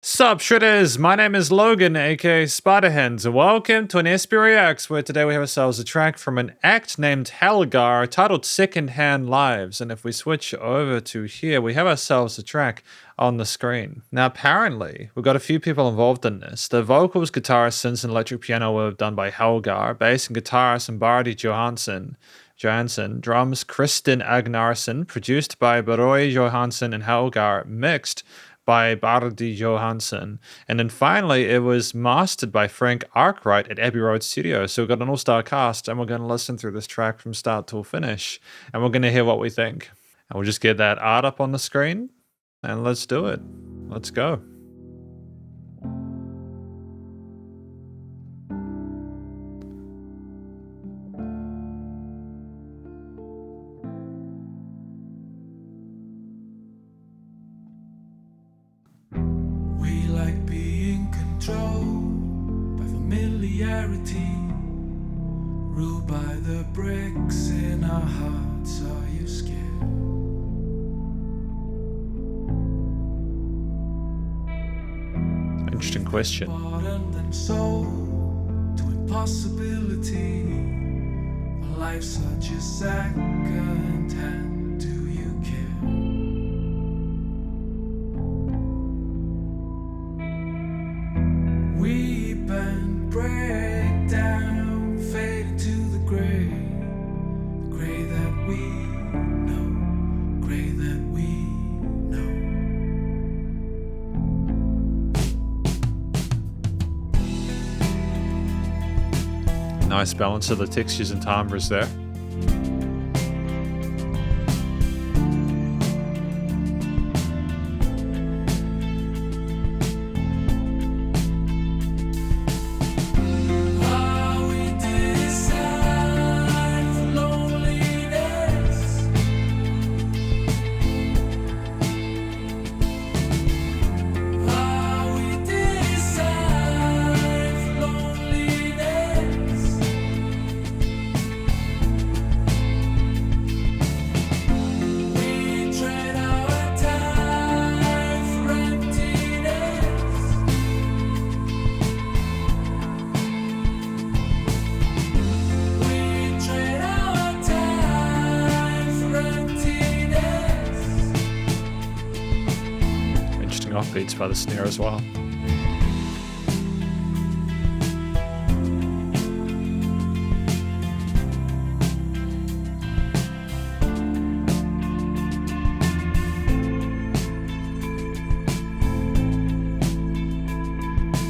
Sup Shredders, my name is Logan, aka Spiderhands, and welcome to an SP Reacts, where today we have ourselves a track from an act named Helgar titled Secondhand Lives. And if we switch over to here, we have ourselves a track on the screen. Now apparently, we've got a few people involved in this. The vocals, guitar, synths, and electric piano were done by Helgar, bass and guitarist and Bardi Johansson, drums Kristen Agnarsson, produced by Baroy Johansson and Helgar, mixed by Bardi Johansson. And then finally, it was mastered by Frank Arkwright at Abbey Road Studios. So we've got an all-star cast, and we're going to listen through this track from start till finish, and we're going to hear what we think. And we'll just get that art up on the screen, and let's do it. Let's go. Familiarity, ruled by the bricks in our hearts. Are you scared? Interesting question. Pardoned and sold to impossibility. A life such as second hand. Do you care? Weep and break down, fade into the gray that we know, gray that we know. Nice balance of the textures and timbres there. Offbeats by the snare as well.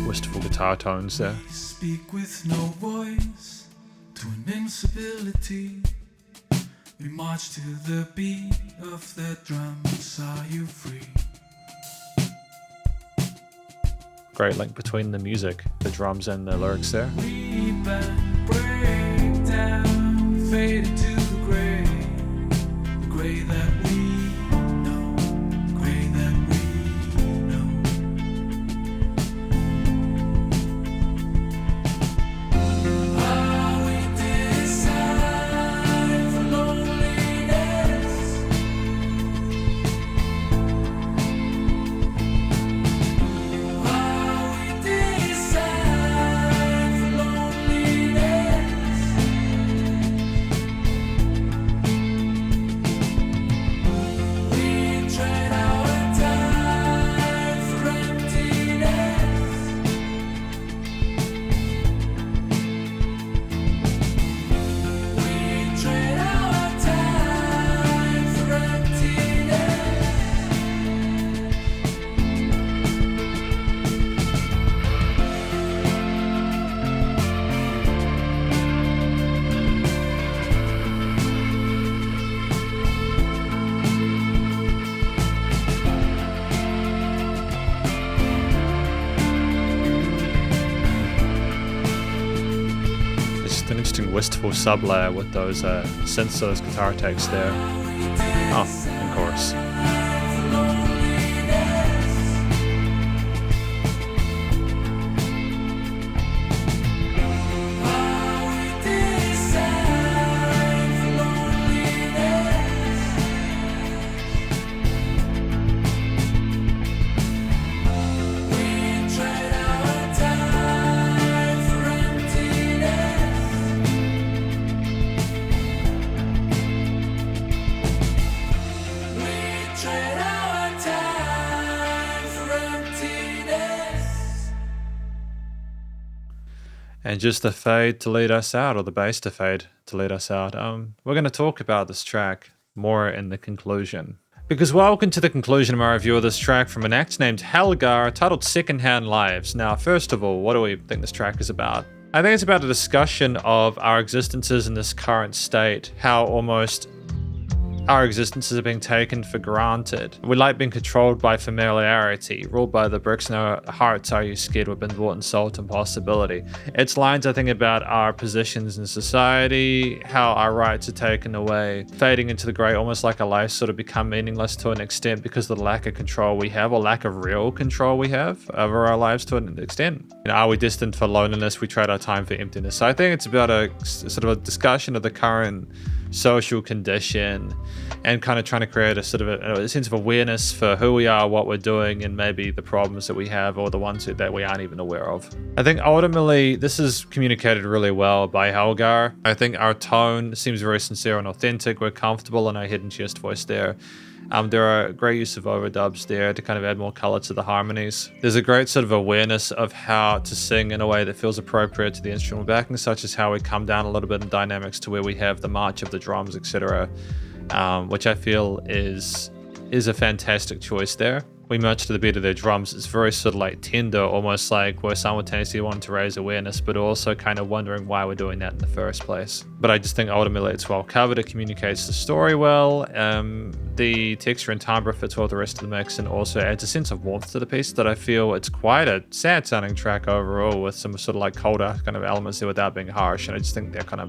Wistful guitar tones there. We speak with no voice to an incivility. We march to the beat of the drums. Are you free? Great link between the music, the drums, and the lyrics there. Weep and break down, fade into the gray that we know, gray that we know. Are we designed for loneliness? An interesting wistful sub layer with those synths, those guitar takes there. Oh, and chorus. We and just the fade to lead us out, or the bass to fade to lead us out. We're going to talk about this track more in the conclusion. Because welcome to the conclusion of my review of this track from an act named Helgar, titled Secondhand Lives. Now, first of all, what do we think this track is about? I think it's about a discussion of our existences in this current state, how almost our existences are being taken for granted. We like being controlled by familiarity, ruled by the bricks in our hearts. Are you scared? We've been bought and sold to impossibility. It's lines, I think, about our positions in society, how our rights are taken away, fading into the grey, almost like our lives sort of become meaningless to an extent because of the lack of control we have, or lack of real control we have over our lives to an extent. Are we destined for loneliness? We trade our time for emptiness. So I think it's about a sort of a discussion of the current social condition and kind of trying to create a sort of a sense of awareness for who we are, what we're doing, and maybe the problems that we have or the ones that we aren't even aware of. I think ultimately this is communicated really well by Helgar. I think our tone seems very sincere and authentic. We're comfortable in our hidden chest voice there. There are great use of overdubs there to kind of add more color to the harmonies. There's a great sort of awareness of how to sing in a way that feels appropriate to the instrumental backing, such as how we come down a little bit in dynamics to where we have the march of the drums, etc., which I feel is a fantastic choice there. We march to the beat of their drums. It's very sort of like tender, almost like we're simultaneously wanting to raise awareness, but also kind of wondering why we're doing that in the first place. But I just think ultimately it's well covered. It communicates the story well. The texture and timbre fits well with the rest of the mix, and also adds a sense of warmth to the piece that I feel it's quite a sad sounding track overall, with some sort of like colder kind of elements there without being harsh. And I just think that kind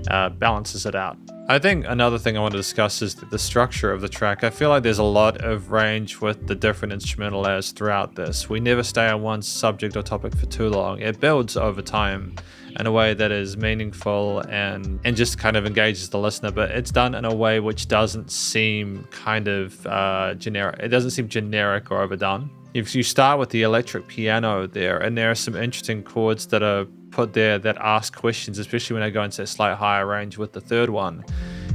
of balances it out. I think another thing I want to discuss is the structure of the track. I feel like there's a lot of range with the different instrumental layers throughout this. We never stay on one subject or topic for too long. It builds over time in a way that is meaningful and just kind of engages the listener, but it's done in a way which doesn't seem kind of generic. It doesn't seem generic or overdone. If you start with the electric piano there, and there are some interesting chords that are put there that ask questions, especially when I go into a slight higher range with the third one.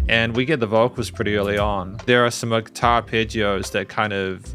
And we get the vocals pretty early on. There are some guitar arpeggios that kind of,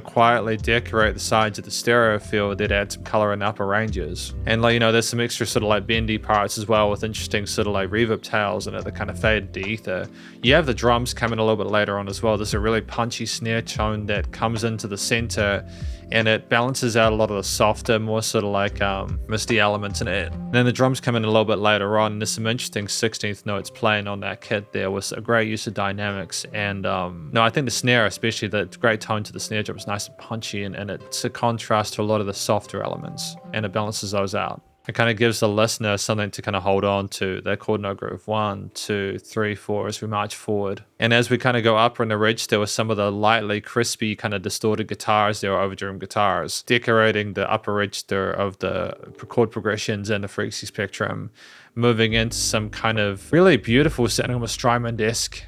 quietly decorate the sides of the stereo field that add some color in upper ranges. And there's some extra sort of like bendy parts as well, with interesting sort of like reverb tails in it that kind of fade into ether. You have the drums coming a little bit later on as well. There's a really punchy snare tone that comes into the center, and it balances out a lot of the softer, more sort of like misty elements in it. And then the drums come in a little bit later on, and there's some interesting 16th notes playing on that kit there with a great use of dynamics. And I think the snare, especially the great tone to the snare drum, is nice and punchy, and it's a contrast to a lot of the softer elements, and it balances those out. It kind of gives the listener something to kind of hold on to. That chord note groove 1, 2, 3, 4 as we march forward. And as we kind of go up in the register with some of the lightly crispy kind of distorted guitars there, or overdriven guitars, decorating the upper register of the chord progressions and the frequency spectrum, moving into some kind of really beautiful sounding, almost Strymon-esque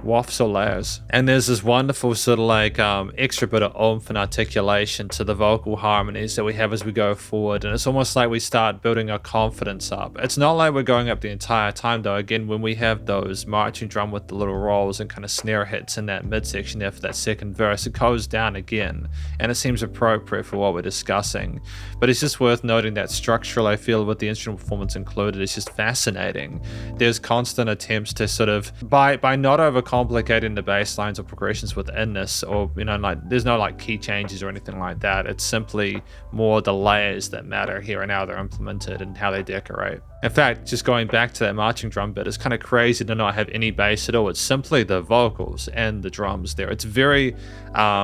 wafts or layers. And there's this wonderful sort of like extra bit of oomph and articulation to the vocal harmonies that we have as we go forward, and it's almost like we start building our confidence up. It's not like we're going up the entire time though. Again, when we have those marching drum with the little rolls and kind of snare hits in that midsection there for that second verse, it goes down again, and it seems appropriate for what we're discussing. But it's just worth noting that structural, I feel, with the instrumental performance included, is just fascinating. There's constant attempts to sort of, by not overcomplicating the bass lines or progressions within this, or there's no like key changes or anything like that. It's simply more the layers that matter here and how they're implemented and how they decorate. In fact, just going back to that marching drum bit, it's kind of crazy to not have any bass at all. It's simply the vocals and the drums there. It's very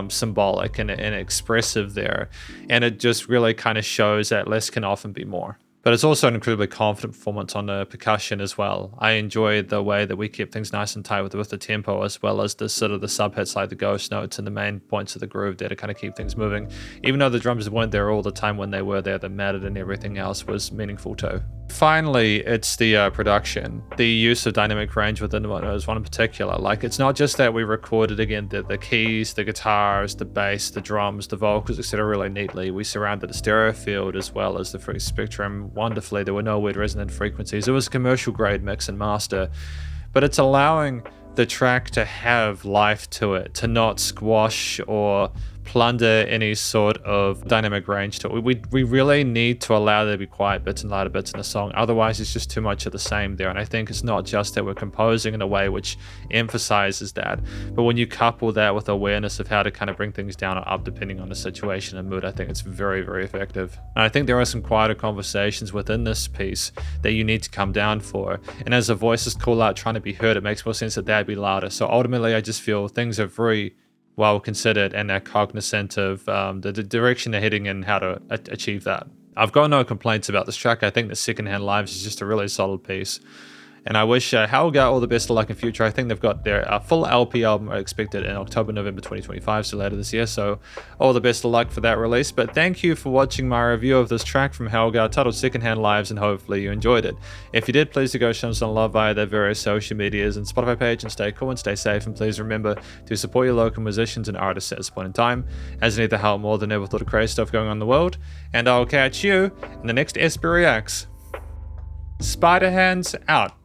symbolic and expressive there, and it just really kind of shows that less can often be more. But it's also an incredibly confident performance on the percussion as well. I enjoyed the way that we kept things nice and tight with the tempo, as well as the sort of the sub hits like the ghost notes and the main points of the groove there to kind of keep things moving. Even though the drums weren't there all the time, when they were there, that mattered, and everything else was meaningful too. Finally, it's the production. The use of dynamic range within it is one in particular. Like, it's not just that we recorded, again, the keys, the guitars, the bass, the drums, the vocals, etc. really neatly. We surrounded the stereo field as well as the frequency spectrum wonderfully. There were no weird resonant frequencies. It was a commercial grade mix and master, but it's allowing the track to have life to it, to not squash or plunder any sort of dynamic range to it. We really need to allow there to be quiet bits and louder bits in the song. Otherwise, it's just too much of the same there. And I think it's not just that we're composing in a way which emphasizes that, but when you couple that with awareness of how to kind of bring things down or up depending on the situation and mood, I think it's very, very effective. And I think there are some quieter conversations within this piece that you need to come down for. And as the voices call out trying to be heard, it makes more sense that they'd be louder. So ultimately, I just feel things are very well considered and they're cognizant of the direction they're heading and how to achieve that. I've got no complaints about this track. I think the Secondhand Lives is just a really solid piece. And I wish Helgar all the best of luck in future. I think they've got their full LP album expected in October, November 2025, so later this year. So all the best of luck for that release. But thank you for watching my review of this track from Helgar titled Secondhand Lives, and hopefully you enjoyed it. If you did, please do go show them some love via their various social medias and Spotify page, and stay cool and stay safe. And please remember to support your local musicians and artists at this point in time, as they need the help more than ever with all the crazy stuff going on in the world. And I'll catch you in the next SP Reacts. Spiderhands out.